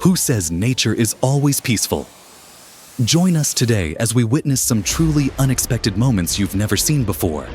Who says nature is always peaceful? Join us today as we witness some truly unexpected moments you've never seen before.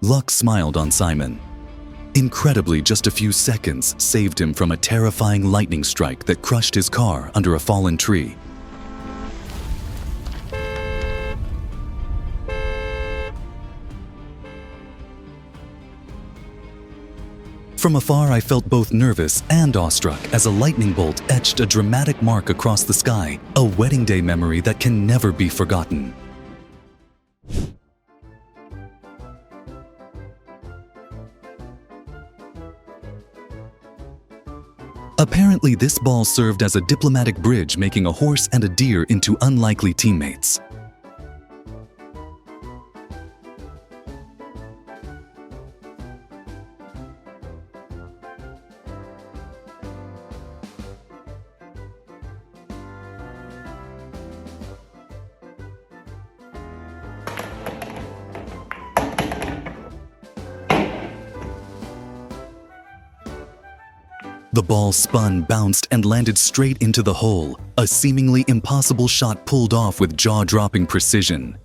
Luck smiled on Simon. Incredibly, just a few seconds saved him from a terrifying lightning strike that crushed his car under a fallen tree. From afar, I felt both nervous and awestruck as a lightning bolt etched a dramatic mark across the sky, a wedding day memory that can never be forgotten. Apparently, this ball served as a diplomatic bridge, making a horse and a deer into unlikely teammates. The ball spun, bounced, and landed straight into the hole, a seemingly impossible shot pulled off with jaw-dropping precision.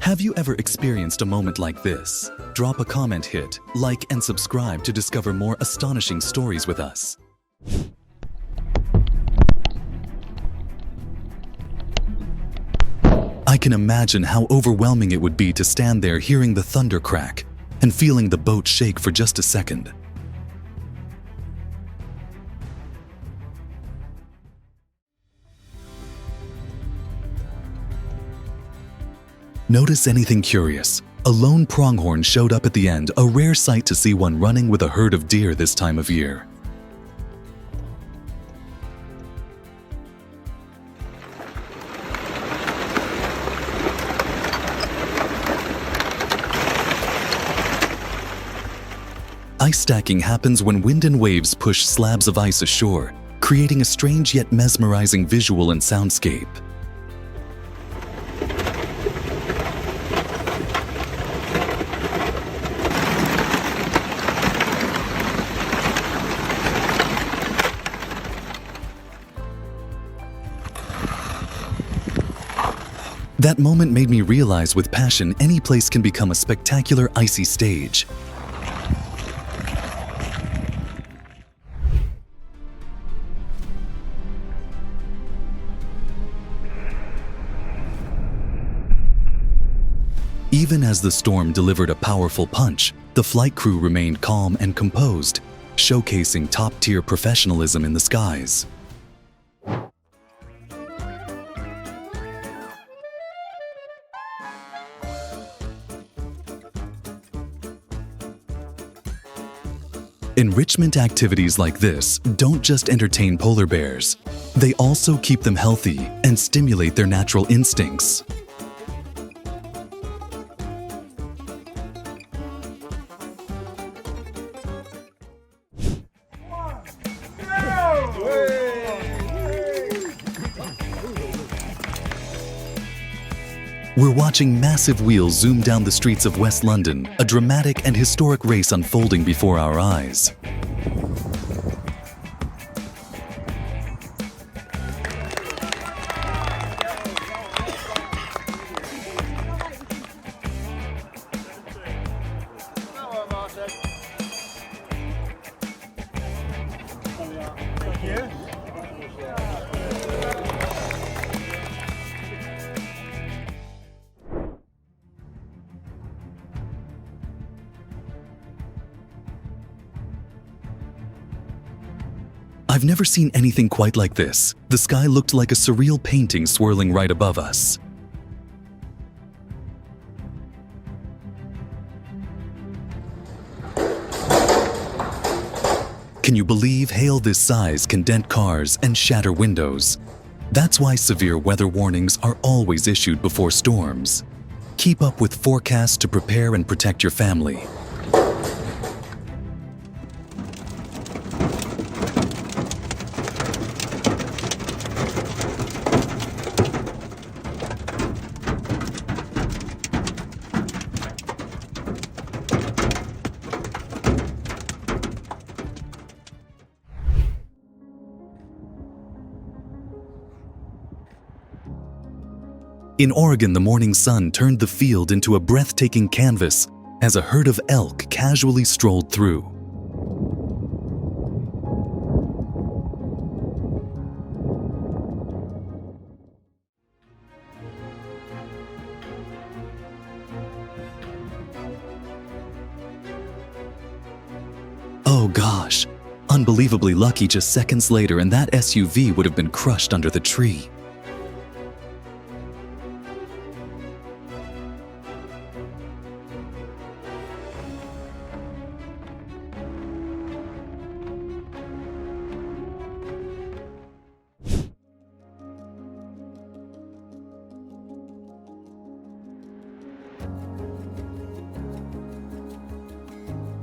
Have you ever experienced a moment like this? Drop a comment, hit like, and subscribe to discover more astonishing stories with us. I can imagine how overwhelming it would be to stand there hearing the thunder crack and feeling the boat shake for just a second. Notice anything curious? A lone pronghorn showed up at the end, a rare sight to see one running with a herd of deer this time of year. Ice stacking happens when wind and waves push slabs of ice ashore, creating a strange yet mesmerizing visual and soundscape. That moment made me realize with passion any place can become a spectacular icy stage. Even as the storm delivered a powerful punch, the flight crew remained calm and composed, showcasing top-tier professionalism in the skies. Enrichment activities like this don't just entertain polar bears. They also keep them healthy and stimulate their natural instincts. We're watching massive wheels zoom down the streets of West London, a dramatic and historic race unfolding before our eyes. I've never seen anything quite like this. The sky looked like a surreal painting swirling right above us. Can you believe hail this size can dent cars and shatter windows? That's why severe weather warnings are always issued before storms. Keep up with forecasts to prepare and protect your family. In Oregon, the morning sun turned the field into a breathtaking canvas as a herd of elk casually strolled through. Oh gosh, unbelievably lucky just seconds later and that SUV would have been crushed under the tree.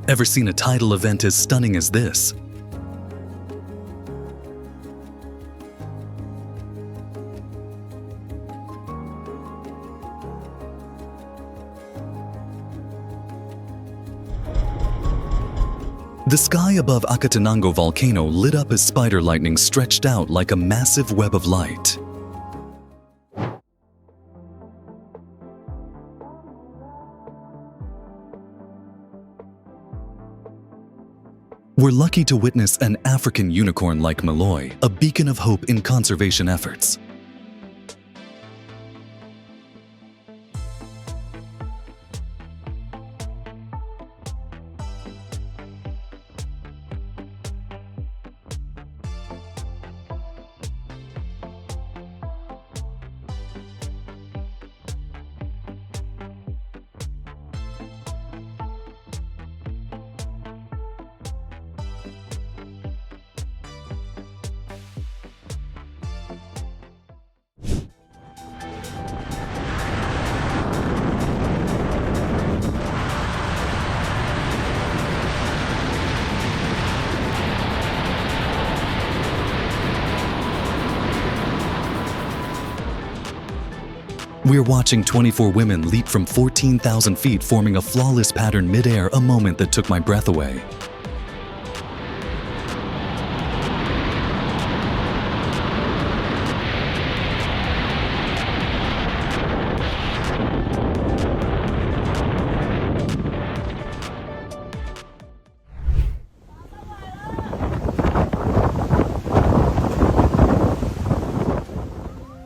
Ever seen a tidal event as stunning as this? The sky above Acatenango volcano lit up as spider lightning stretched out like a massive web of light. We're lucky to witness an African unicorn like Malloy, a beacon of hope in conservation efforts. We're watching 24 women leap from 14,000 feet, forming a flawless pattern mid-air, a moment that took my breath away.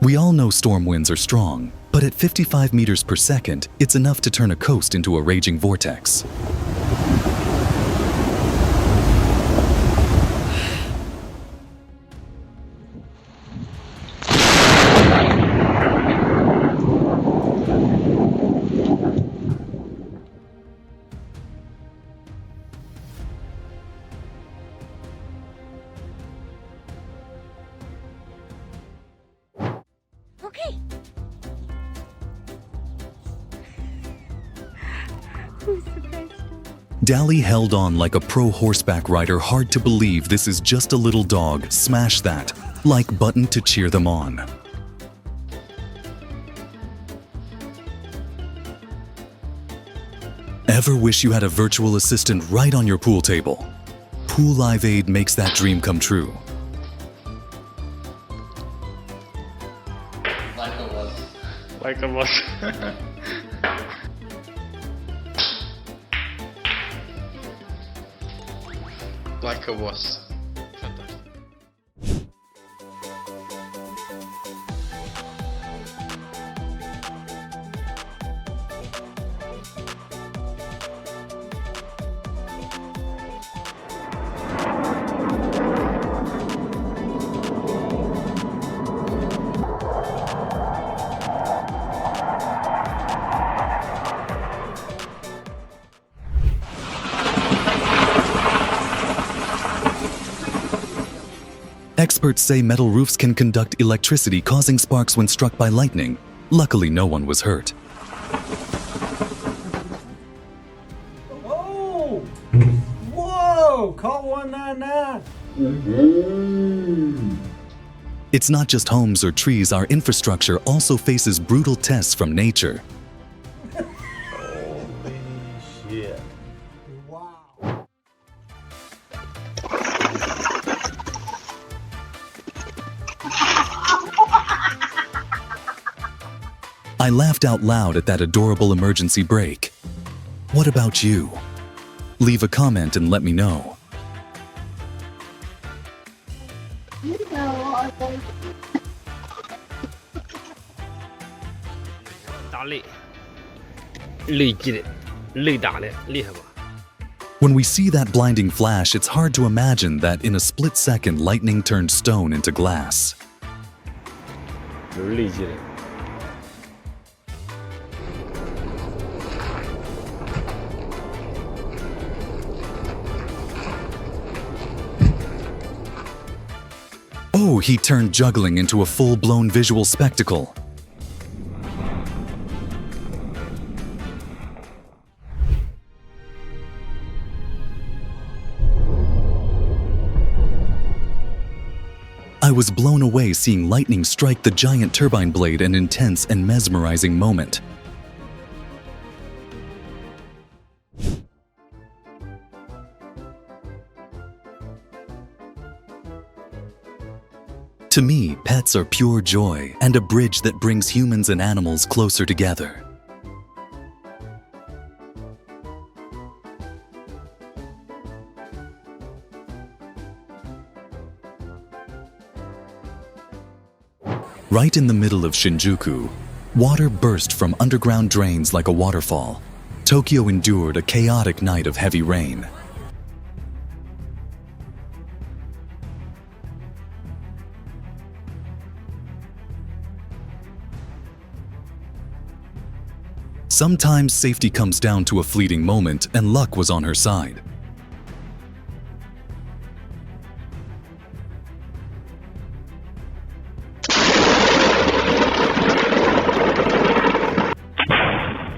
We all know storm winds are strong, but at 55 meters per second, it's enough to turn a coast into a raging vortex. Okay. Dally held on like a pro horseback rider. Hard to believe this is just a little dog. Smash that like button to cheer them on. Ever wish you had a virtual assistant right on your pool table? Pool Live Aid makes that dream come true. Like a boss. Like a boss. Fantastic. Experts say metal roofs can conduct electricity, causing sparks when struck by lightning. Luckily, no one was hurt. Oh! Whoa! Call 199. It's not just homes or trees, our infrastructure also faces brutal tests from nature. Holy shit. Wow. I laughed out loud at that adorable emergency brake. What about you? Leave a comment and let me know. When we see that blinding flash, it's hard to imagine that in a split second, lightning turned stone into glass. Oh, he turned juggling into a full-blown visual spectacle. I was blown away seeing lightning strike the giant turbine blade, an intense and mesmerizing moment. To me, pets are pure joy and a bridge that brings humans and animals closer together. Right in the middle of Shinjuku, water burst from underground drains like a waterfall. Tokyo endured a chaotic night of heavy rain. Sometimes safety comes down to a fleeting moment, and luck was on her side.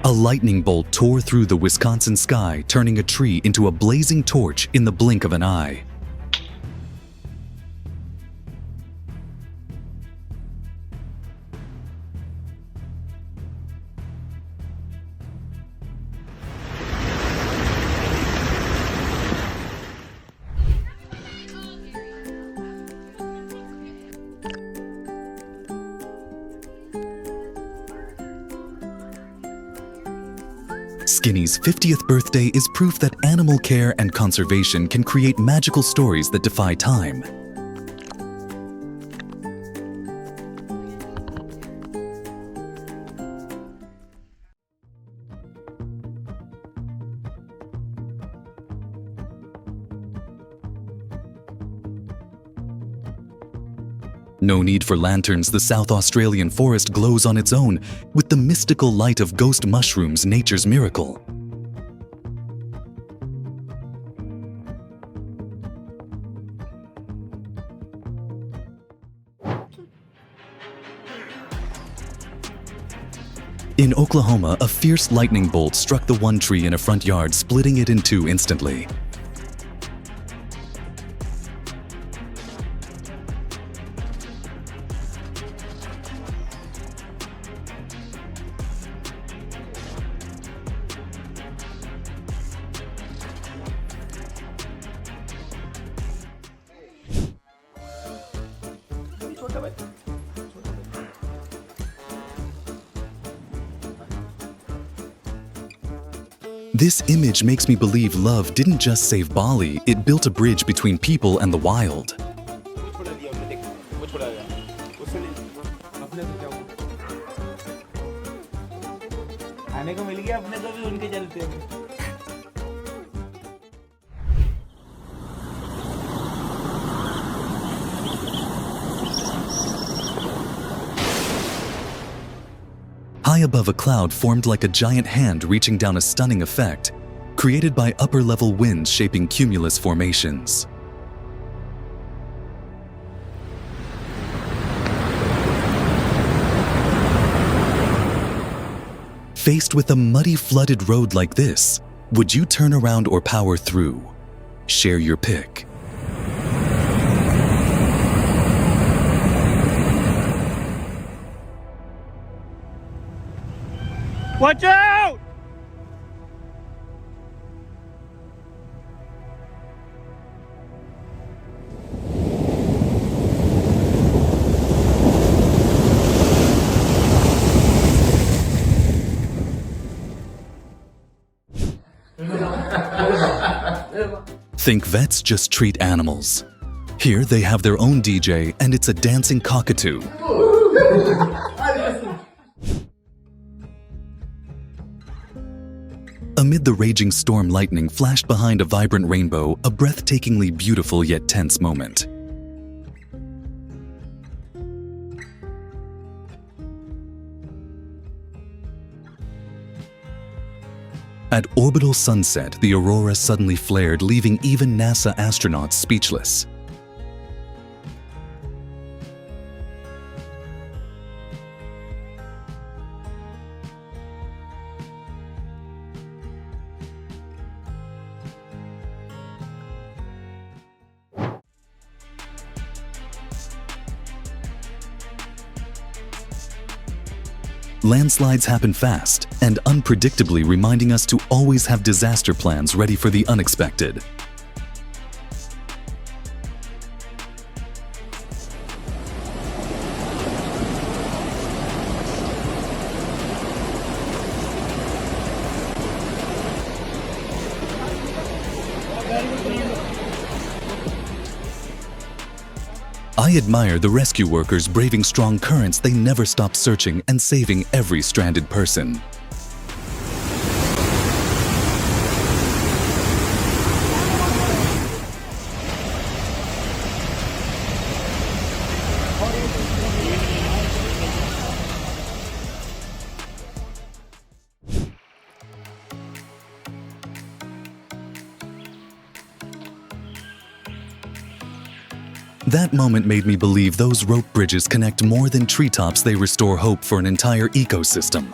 A lightning bolt tore through the Wisconsin sky, turning a tree into a blazing torch in the blink of an eye. Skinny's 50th birthday is proof that animal care and conservation can create magical stories that defy time. No need for lanterns, the South Australian forest glows on its own with the mystical light of ghost mushrooms, nature's miracle. In Oklahoma, a fierce lightning bolt struck the one tree in a front yard, splitting it in two instantly. This image makes me believe love didn't just save Bali, it built a bridge between people and the wild. High above, a cloud formed like a giant hand reaching down, a stunning effect created by upper-level winds shaping cumulus formations. Faced with a muddy, flooded road like this, would you turn around or power through? Share your pick. Watch out! Think vets just treat animals. Here they have their own DJ and it's a dancing cockatoo. Amid the raging storm, lightning flashed behind a vibrant rainbow, a breathtakingly beautiful yet tense moment. At orbital sunset, the aurora suddenly flared, leaving even NASA astronauts speechless. Landslides happen fast and unpredictably, reminding us to always have disaster plans ready for the unexpected. I admire the rescue workers braving strong currents. They never stop searching and saving every stranded person. That moment made me believe those rope bridges connect more than treetops. They restore hope for an entire ecosystem.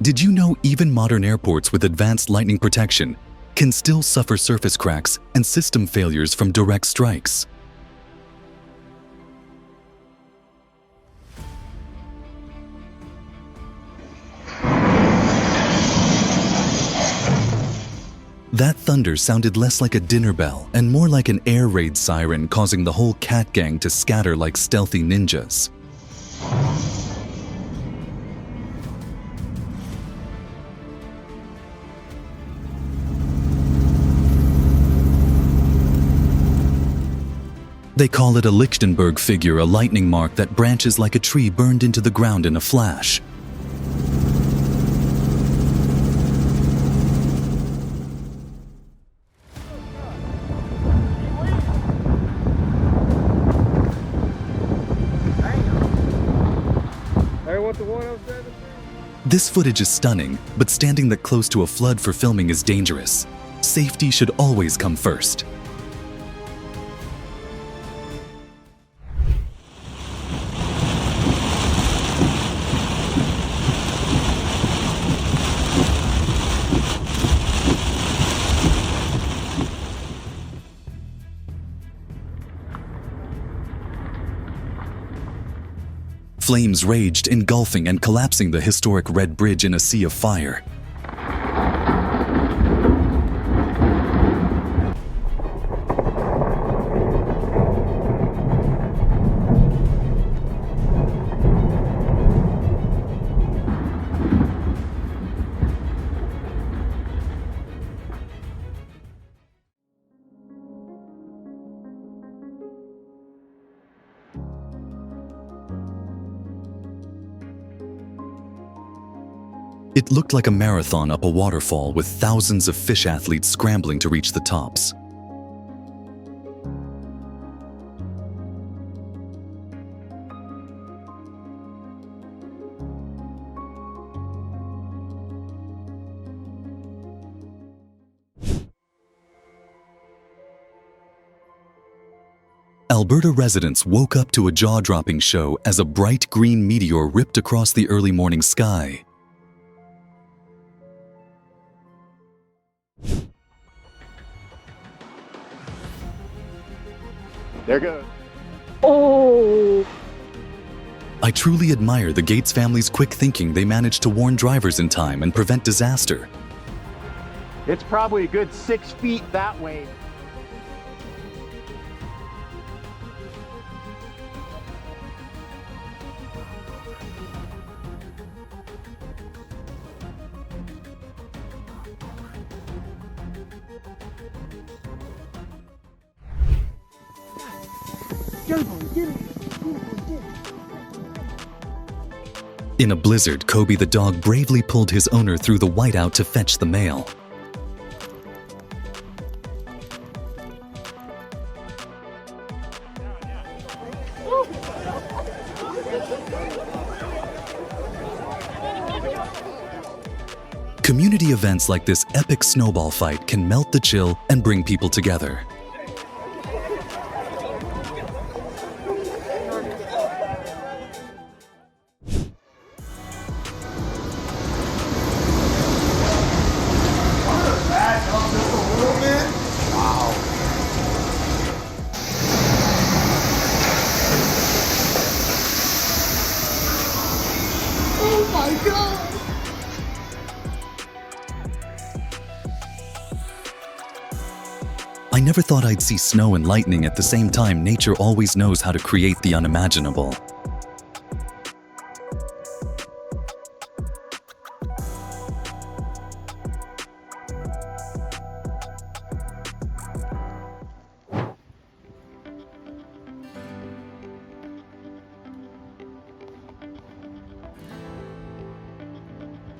Did you know even modern airports with advanced lightning protection can still suffer surface cracks and system failures from direct strikes? That thunder sounded less like a dinner bell and more like an air raid siren, causing the whole cat gang to scatter like stealthy ninjas. They call it a Lichtenberg figure, a lightning mark that branches like a tree burned into the ground in a flash. This footage is stunning, but standing that close to a flood for filming is dangerous. Safety should always come first. Flames raged, engulfing and collapsing the historic Red Bridge in a sea of fire. It looked like a marathon up a waterfall with thousands of fish athletes scrambling to reach the tops. Alberta residents woke up to a jaw-dropping show as a bright green meteor ripped across the early morning sky. There goes. Oh! I truly admire the Gates family's quick thinking. They managed to warn drivers in time and prevent disaster. It's probably a good 6 feet that way. In a blizzard, Kobe the dog bravely pulled his owner through the whiteout to fetch the mail. Community events like this epic snowball fight can melt the chill and bring people together. Oh my god! I never thought I'd see snow and lightning at the same time. Nature always knows how to create the unimaginable.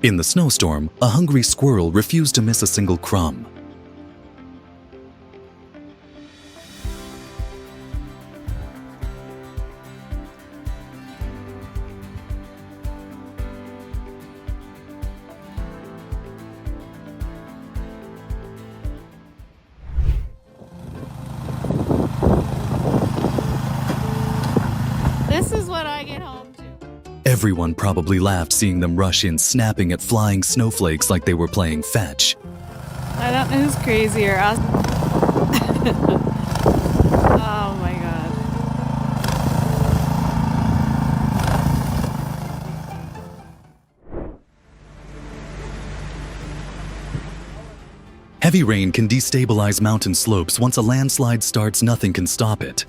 In the snowstorm, a hungry squirrel refused to miss a single crumb. This is what I get home to. Everyone probably laughed seeing them rush in, snapping at flying snowflakes like they were playing fetch. I don't know who's crazier, us. Oh my god. Heavy rain can destabilize mountain slopes. Once a landslide starts, nothing can stop it.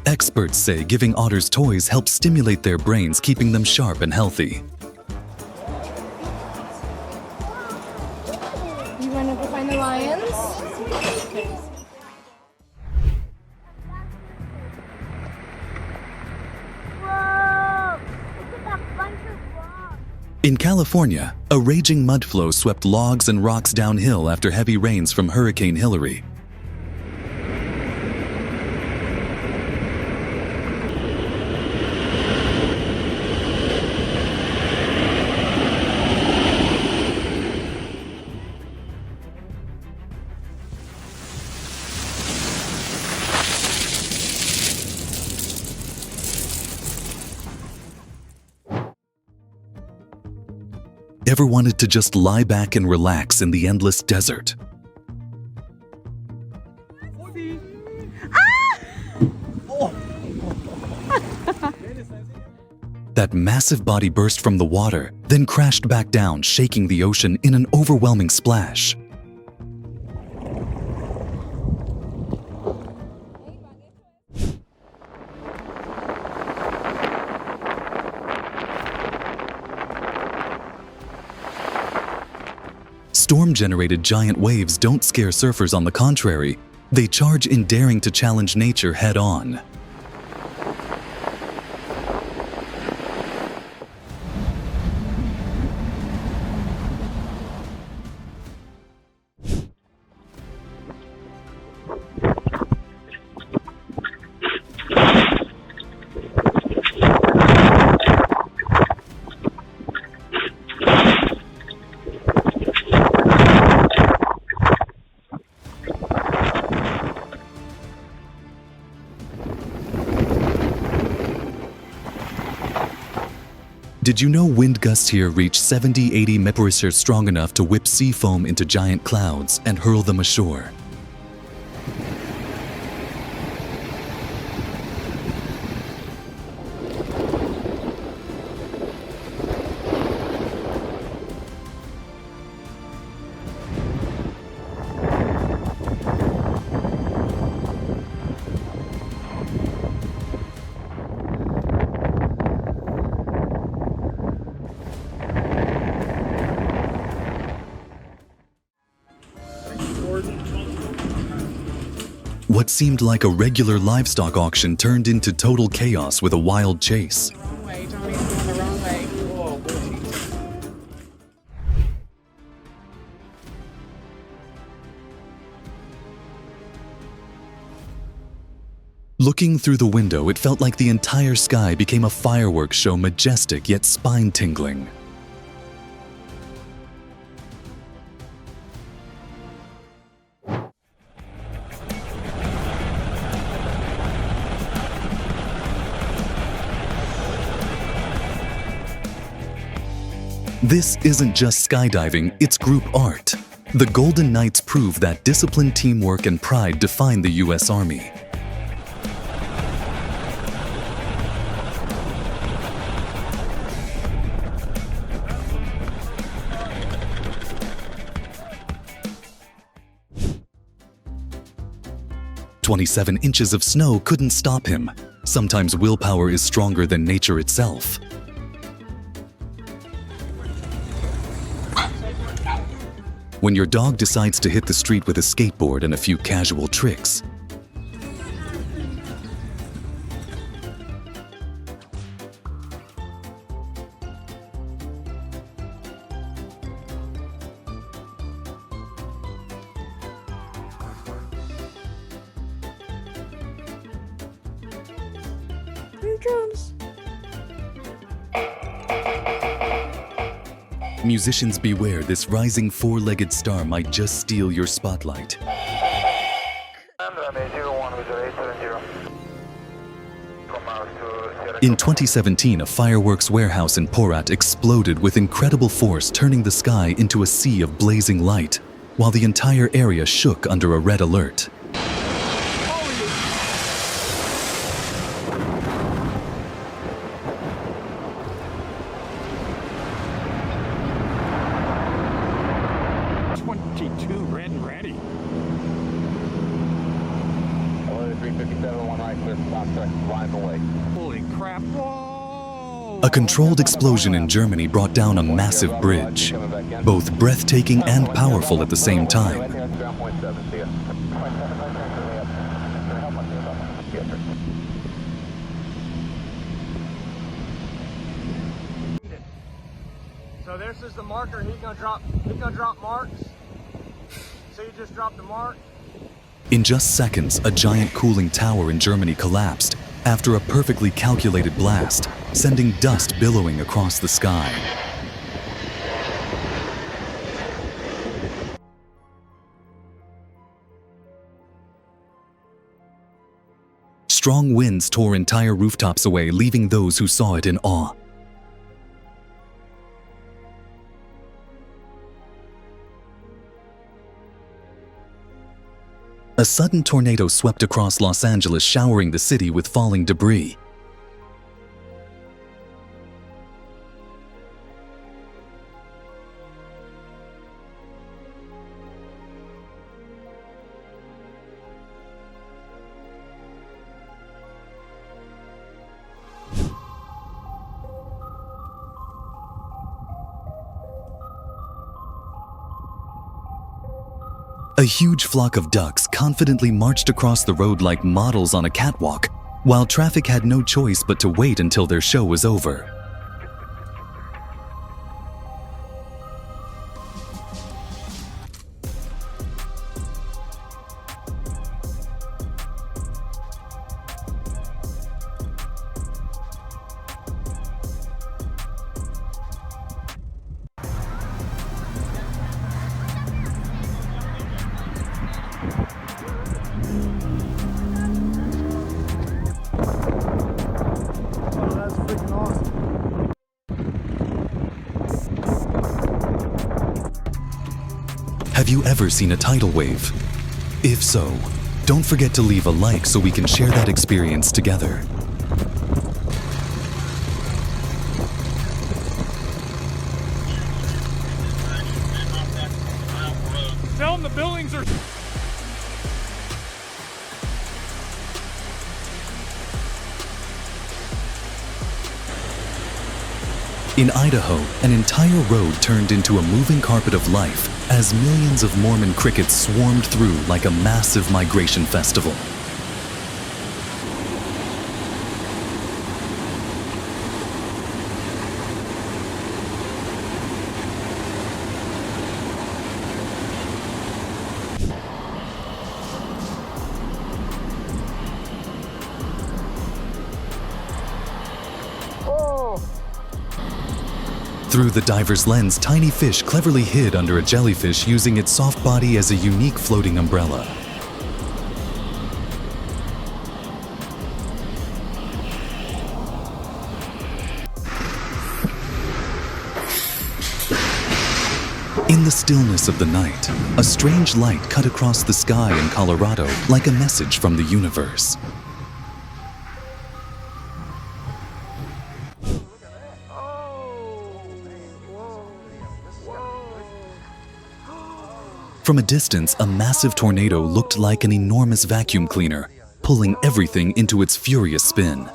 Experts say giving otters toys helps stimulate their brains, keeping them sharp and healthy. You want to go find the lions? Whoa! Look at that bunch of rocks. In California, a raging mud flow swept logs and rocks downhill after heavy rains from Hurricane Hilary. Ever wanted to just lie back and relax in the endless desert? That massive body burst from the water, then crashed back down, shaking the ocean in an overwhelming splash. Storm-generated giant waves don't scare surfers. On the contrary, They charge in daring to challenge nature head-on. Did you know wind gusts here reach 70-80 mph strong enough to whip sea foam into giant clouds and hurl them ashore? What seemed like a regular livestock auction turned into total chaos with a wild chase. Looking through the window, it felt like the entire sky became a fireworks show, majestic yet spine-tingling. This isn't just skydiving, it's group art. The Golden Knights prove that discipline, teamwork, and pride define the U.S. Army. "27 inches of snow couldn't stop him. Sometimes willpower is stronger than nature itself." When your dog decides to hit the street with a skateboard and a few casual tricks. Musicians beware, this rising four-legged star might just steal your spotlight. In 2017, a fireworks warehouse in Porat exploded with incredible force, turning the sky into a sea of blazing light, while the entire area shook under a red alert. A controlled explosion in Germany brought down a massive bridge, both breathtaking and powerful at the same time. So this is the marker. He's gonna drop marks. So you just drop the mark. In just seconds, a giant cooling tower in Germany collapsed after a perfectly calculated blast, sending dust billowing across the sky. Strong winds tore entire rooftops away, leaving those who saw it in awe. A sudden tornado swept across Los Angeles, showering the city with falling debris. A huge flock of ducks confidently marched across the road like models on a catwalk, while traffic had no choice but to wait until their show was over. That's freaking awesome. Have you ever seen a tidal wave? If so, don't forget to leave a like so we can share that experience together. Tell them the buildings are... In Idaho, an entire road turned into a moving carpet of life as millions of Mormon crickets swarmed through like a massive migration festival. Through the diver's lens, tiny fish cleverly hid under a jellyfish using its soft body as a unique floating umbrella. In the stillness of the night, a strange light cut across the sky in Colorado like a message from the universe. From a distance, a massive tornado looked like an enormous vacuum cleaner, pulling everything into its furious spin.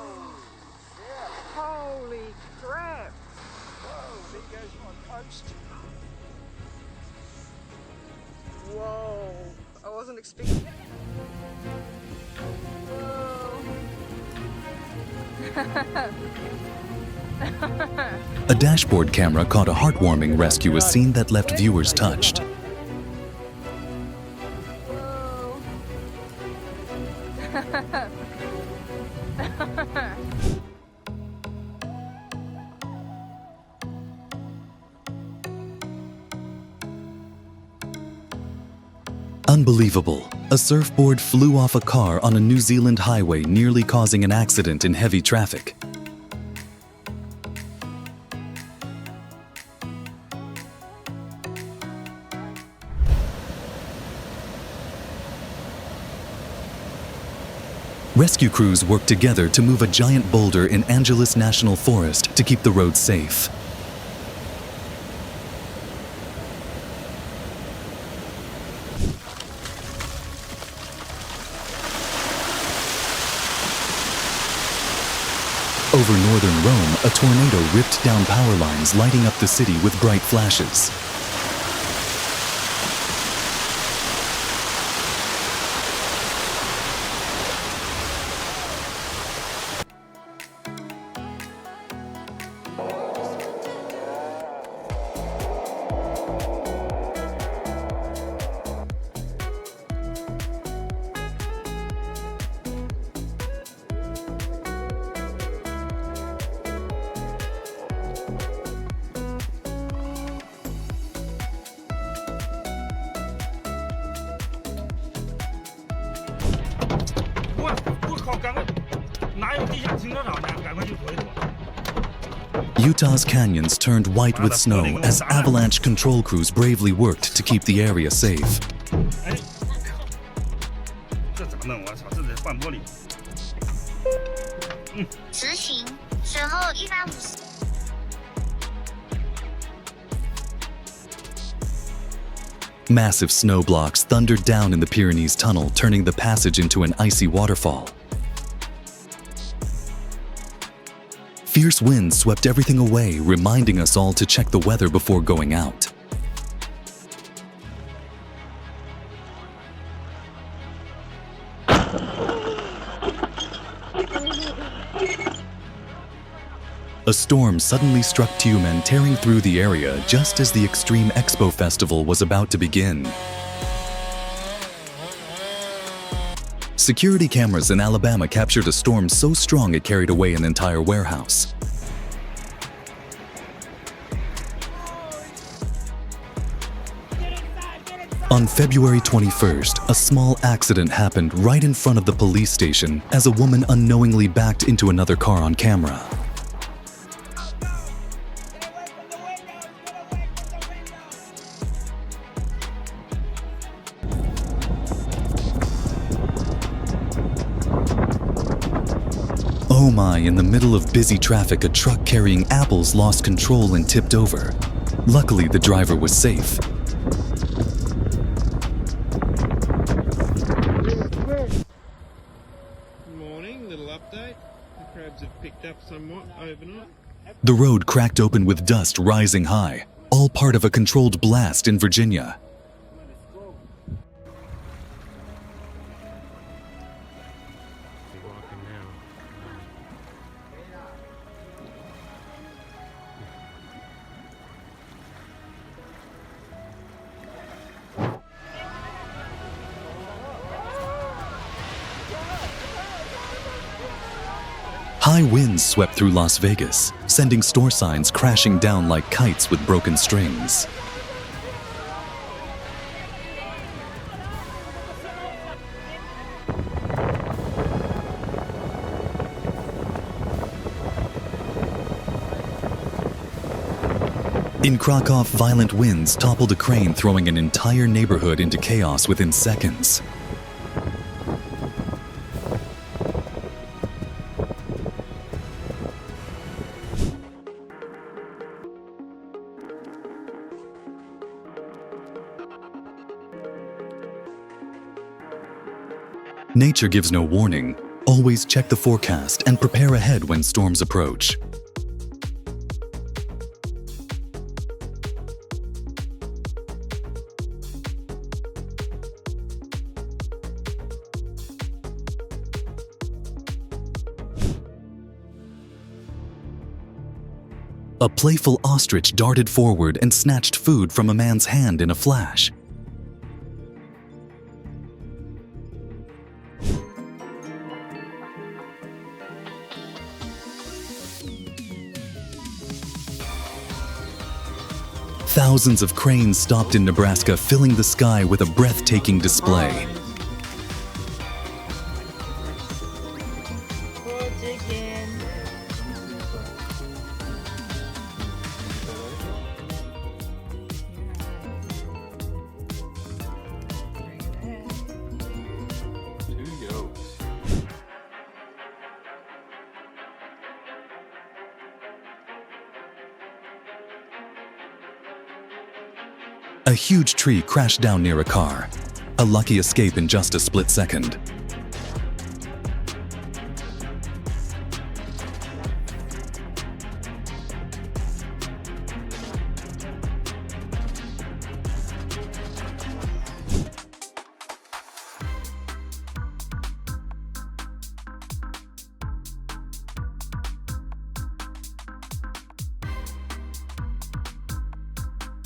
Holy crap! Whoa, you guys on coast? Whoa, I wasn't expecting. A dashboard camera caught a heartwarming rescue, a scene that left viewers touched. Unbelievable. A surfboard flew off a car on a New Zealand highway, nearly causing an accident in heavy traffic. Rescue crews worked together to move a giant boulder in Angeles National Forest to keep the road safe. Over northern Rome, a tornado ripped down power lines, lighting up the city with bright flashes. Utah's canyons turned white with snow as avalanche control crews bravely worked to keep the area safe. Massive snow blocks thundered down in the Pyrenees tunnel, turning the passage into an icy waterfall. Fierce winds swept everything away, reminding us all to check the weather before going out. A storm suddenly struck two men tearing through the area just as the Extreme Expo Festival was about to begin. Security cameras in Alabama captured a storm so strong it carried away an entire warehouse. On February 21st, a small accident happened right in front of the police station as a woman unknowingly backed into another car on camera. Oh my, in the middle of busy traffic, a truck carrying apples lost control and tipped over. Luckily, the driver was safe. Morning, little update. The crabs have picked up somewhat overnight. The road cracked open with dust rising high, all part of a controlled blast in Virginia. High winds swept through Las Vegas, sending store signs crashing down like kites with broken strings. In Krakow, violent winds toppled a crane, throwing an entire neighborhood into chaos within seconds. Nature gives no warning. Always check the forecast and prepare ahead when storms approach. A playful ostrich darted forward and snatched food from a man's hand in a flash. Thousands of cranes stopped in Nebraska, filling the sky with a breathtaking display. A huge tree crashed down near a car. A lucky escape in just a split second.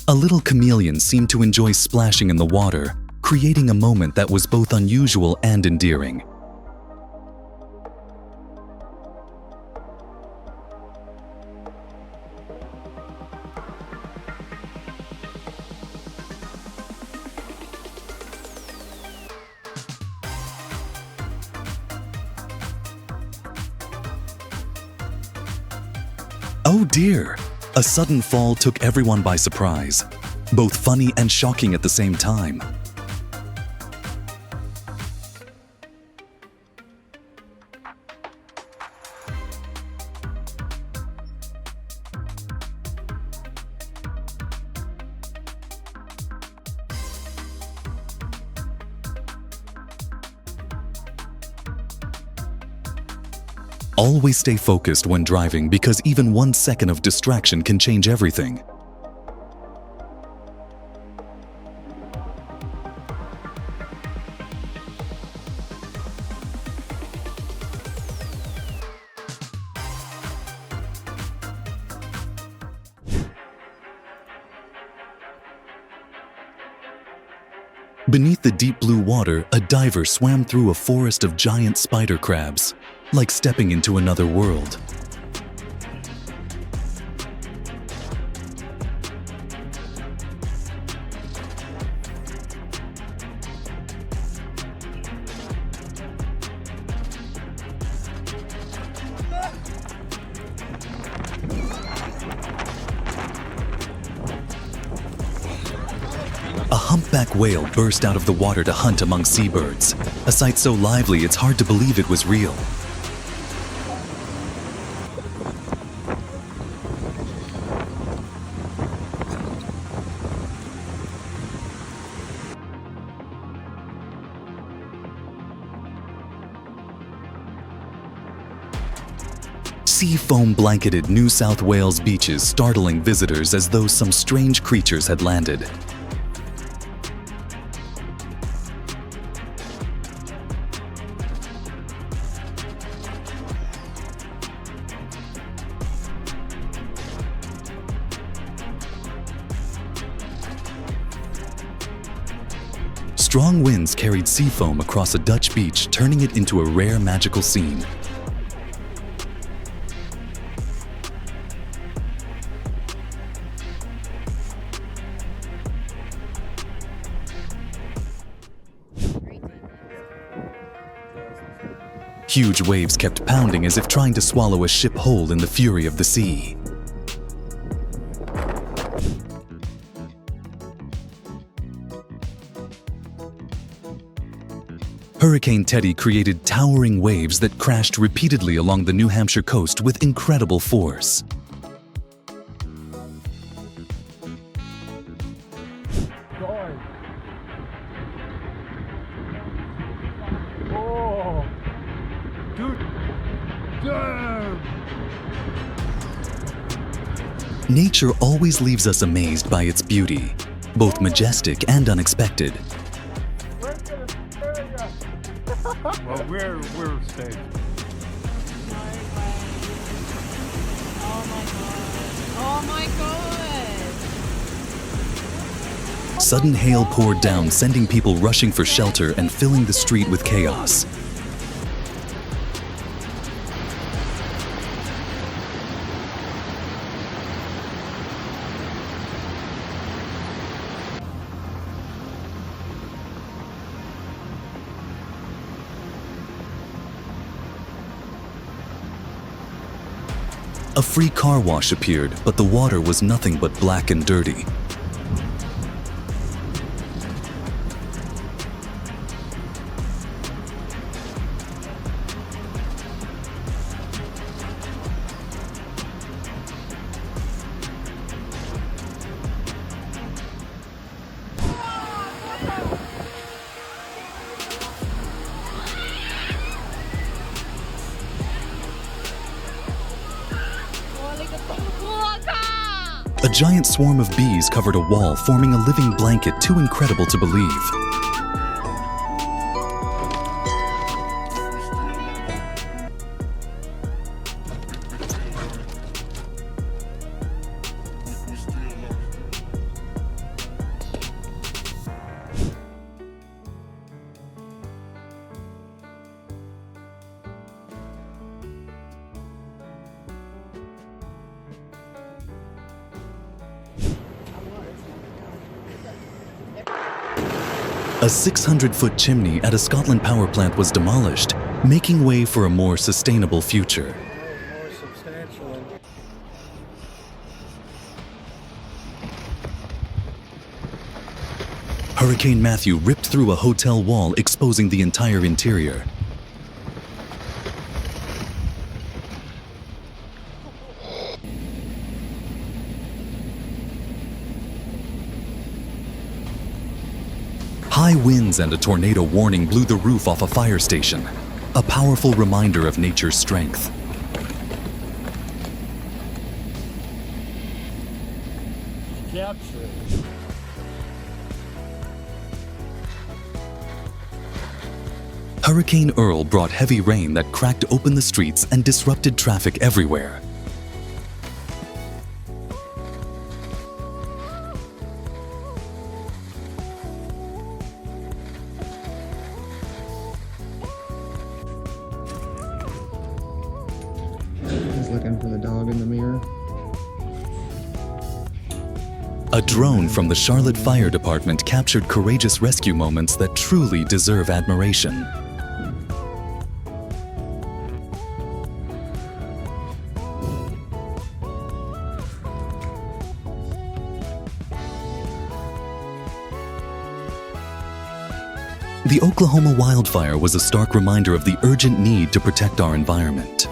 A little chameleon seemed to enjoy splashing in the water, creating a moment that was both unusual and endearing. Oh dear! A sudden fall took everyone by surprise, both funny and shocking at the same time. Always stay focused when driving because even 1 second of distraction can change everything. Beneath the deep blue water, a diver swam through a forest of giant spider crabs, like stepping into another world. A humpback whale burst out of the water to hunt among seabirds, a sight so lively it's hard to believe it was real. Sea foam blanketed New South Wales beaches, startling visitors as though some strange creatures had landed. Strong winds carried sea foam across a Dutch beach, turning it into a rare magical scene. Huge waves kept pounding as if trying to swallow a ship whole in the fury of the sea. Hurricane Teddy created towering waves that crashed repeatedly along the New Hampshire coast with incredible force. Nature always leaves us amazed by its beauty, both majestic and unexpected. Well, we're safe. Oh my god! Sudden hail poured down, sending people rushing for shelter and filling the street with chaos. A free car wash appeared, but the water was nothing but black and dirty. A giant swarm of bees covered a wall, forming a living blanket too incredible to believe. A 600-foot chimney at a Scotland power plant was demolished, making way for a more sustainable future. Hurricane Matthew ripped through a hotel wall, exposing the entire interior. High winds and a tornado warning blew the roof off a fire station, a powerful reminder of nature's strength. Hurricane Earl brought heavy rain that cracked open the streets and disrupted traffic everywhere. He's looking for the dog in the mirror. A drone from the Charlotte Fire Department captured courageous rescue moments that truly deserve admiration. The Oklahoma wildfire was a stark reminder of the urgent need to protect our environment.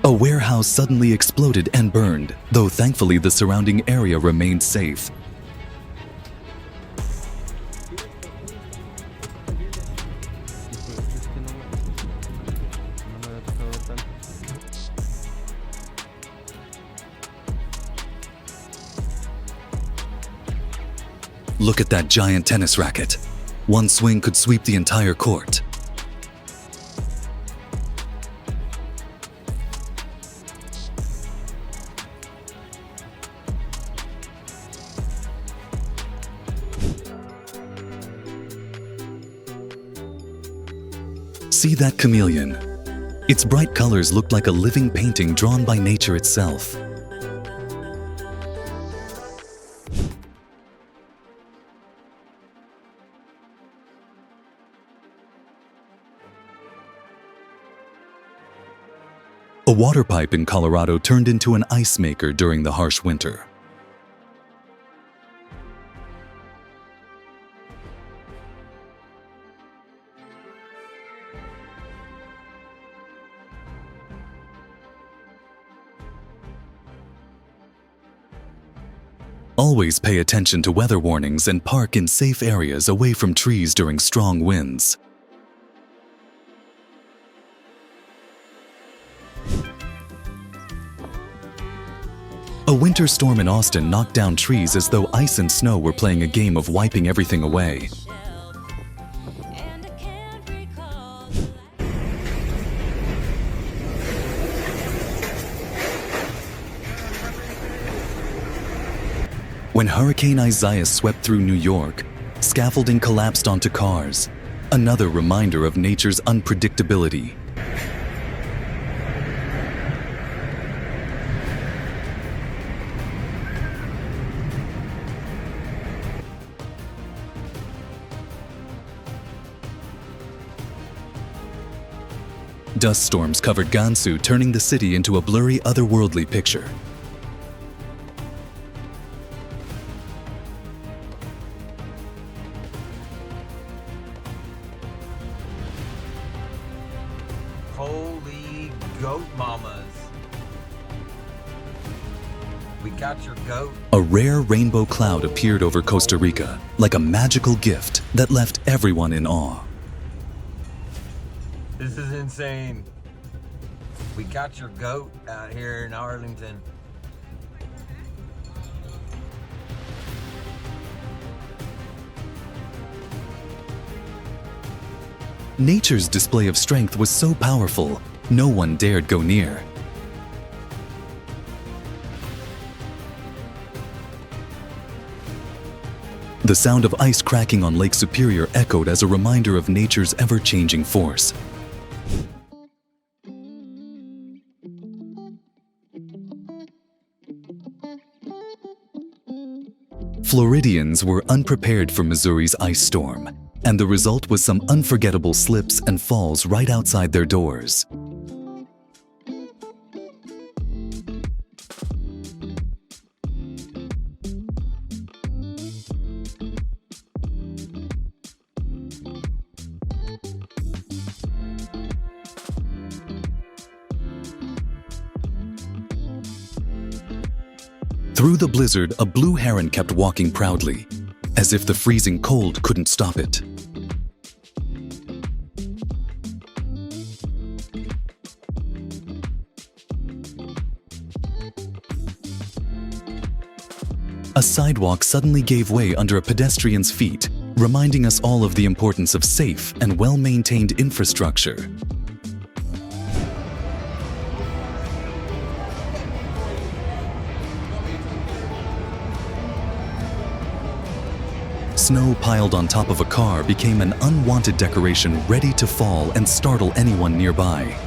A warehouse suddenly exploded and burned, though thankfully the surrounding area remained safe. Look at that giant tennis racket. One swing could sweep the entire court. See that chameleon? Its bright colors looked like a living painting drawn by nature itself. A water pipe in Colorado turned into an ice maker during the harsh winter. Always pay attention to weather warnings and park in safe areas away from trees during strong winds. A winter storm in Austin knocked down trees as though ice and snow were playing a game of wiping everything away. When Hurricane Isaias swept through New York, scaffolding collapsed onto cars, another reminder of nature's unpredictability. Dust storms covered Gansu, turning the city into a blurry, otherworldly picture. Holy goat mamas. We got your goat. A rare rainbow cloud appeared over Costa Rica, like a magical gift that left everyone in awe. This is insane. We got your goat out here in Arlington. Nature's display of strength was so powerful, no one dared go near. The sound of ice cracking on Lake Superior echoed as a reminder of nature's ever-changing force. Floridians were unprepared for Missouri's ice storm, and the result was some unforgettable slips and falls right outside their doors. Through the blizzard, a blue heron kept walking proudly, as if the freezing cold couldn't stop it. A sidewalk suddenly gave way under a pedestrian's feet, reminding us all of the importance of safe and well-maintained infrastructure. Snow piled on top of a car became an unwanted decoration ready to fall and startle anyone nearby.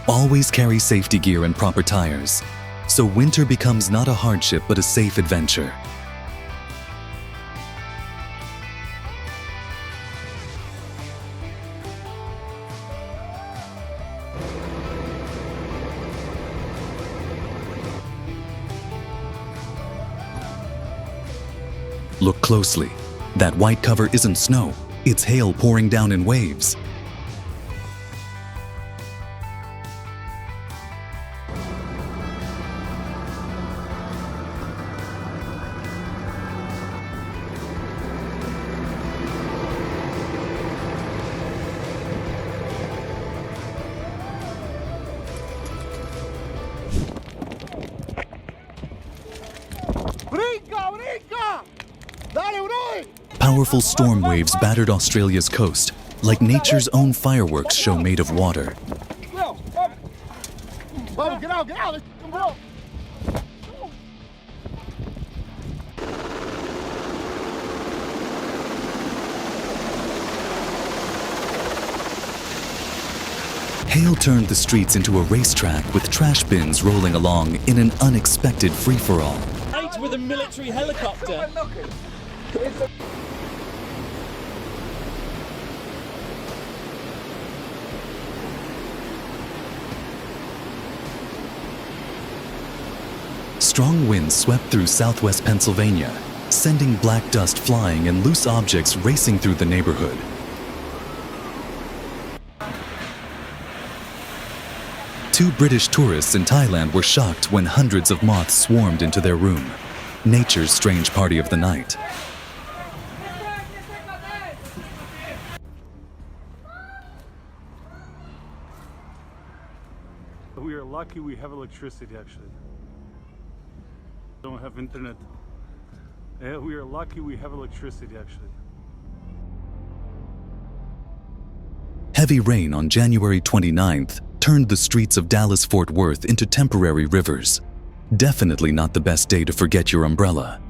Always carry safety gear and proper tires, so winter becomes not a hardship but a safe adventure. Look closely. That white cover isn't snow, it's hail pouring down in waves. Powerful storm waves battered Australia's coast, like nature's own fireworks show made of water. Get out! Bro. Hail turned the streets into a racetrack with trash bins rolling along in an unexpected free-for-all. With a military helicopter. Strong winds swept through southwest Pennsylvania, sending black dust flying and loose objects racing through the neighborhood. Two British tourists in Thailand were shocked when hundreds of moths swarmed into their room. Nature's strange party of the night. We are lucky we have electricity, actually. Don't have internet. Yeah, we are lucky we have electricity, actually. Heavy rain on January 29th turned the streets of Dallas-Fort Worth into temporary rivers. Definitely not the best day to forget your umbrella.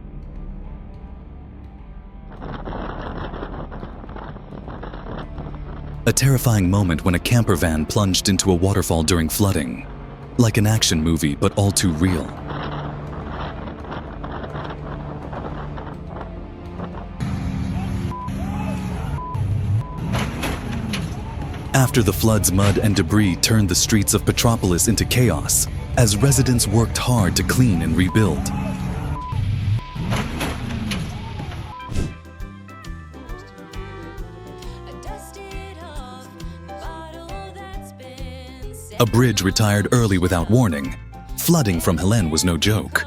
A terrifying moment when a camper van plunged into a waterfall during flooding. Like an action movie, but all too real. After the floods, mud and debris turned the streets of Petropolis into chaos, as residents worked hard to clean and rebuild. A bridge retired early without warning. Flooding from Helene was no joke.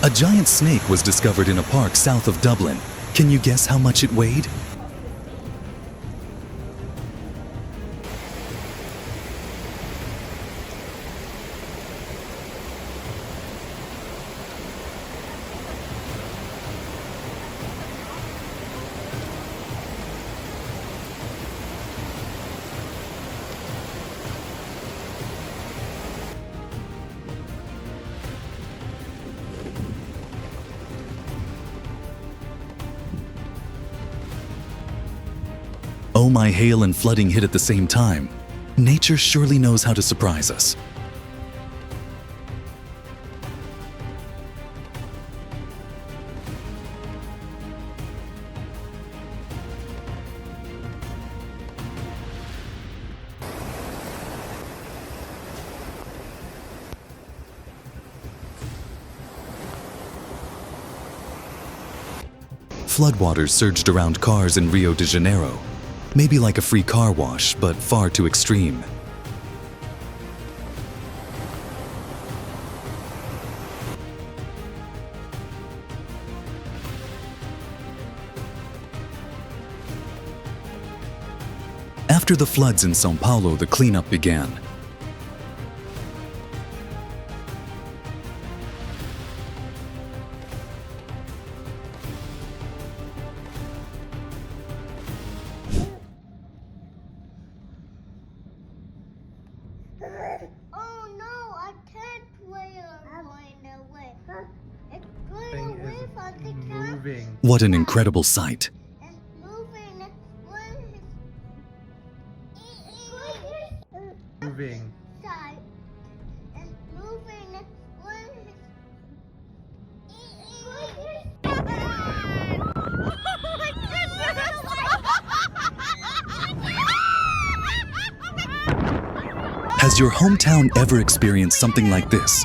A giant snake was discovered in a park south of Dublin. Can you guess how much it weighed? Oh my, hail and flooding hit at the same time. Nature surely knows how to surprise us. Floodwaters surged around cars in Rio de Janeiro. Maybe like a free car wash, but far too extreme. After the floods in São Paulo, the cleanup began. Oh no, I can't wear going away. It's going away from the moving. What an incredible sight! It's moving. Moving. Side. It's moving. Has your hometown ever experienced something like this?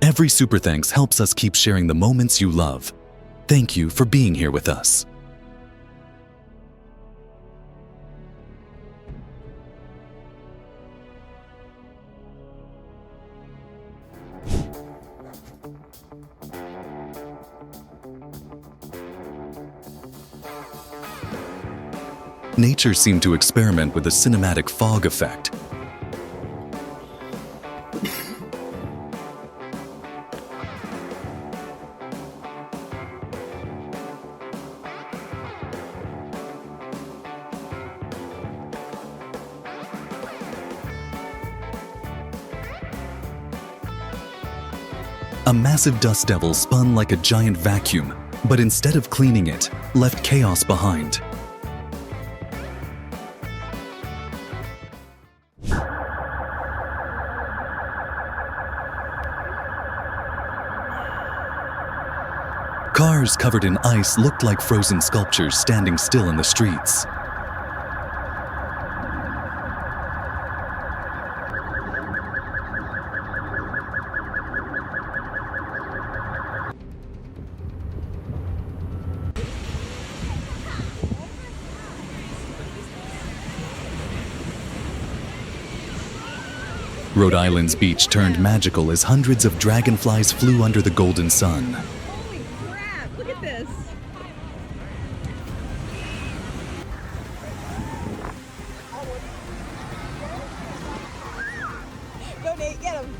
Every super thanks helps us keep sharing the moments you love. Thank you for being here with us. Nature seemed to experiment with a cinematic fog effect. A massive dust devil spun like a giant vacuum, but instead of cleaning it, left chaos behind. Cars covered in ice looked like frozen sculptures standing still in the streets. Rhode Island's beach turned magical as hundreds of dragonflies flew under the golden sun. Holy crap, look at this. Go Nate, get him.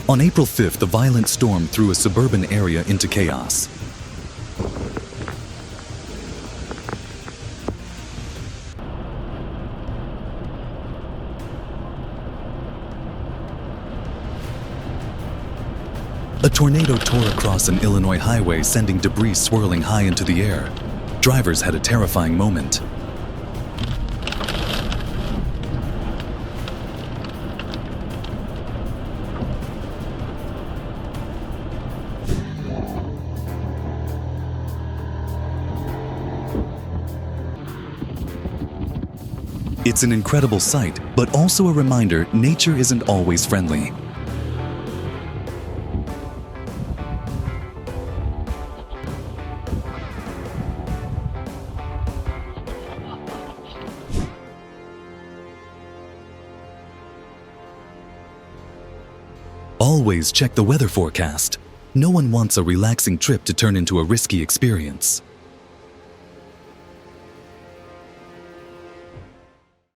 On April 5th, a violent storm threw a suburban area into chaos. A tornado tore across an Illinois highway, sending debris swirling high into the air. Drivers had a terrifying moment. It's an incredible sight, but also a reminder nature isn't always friendly. Always check the weather forecast. No one wants a relaxing trip to turn into a risky experience.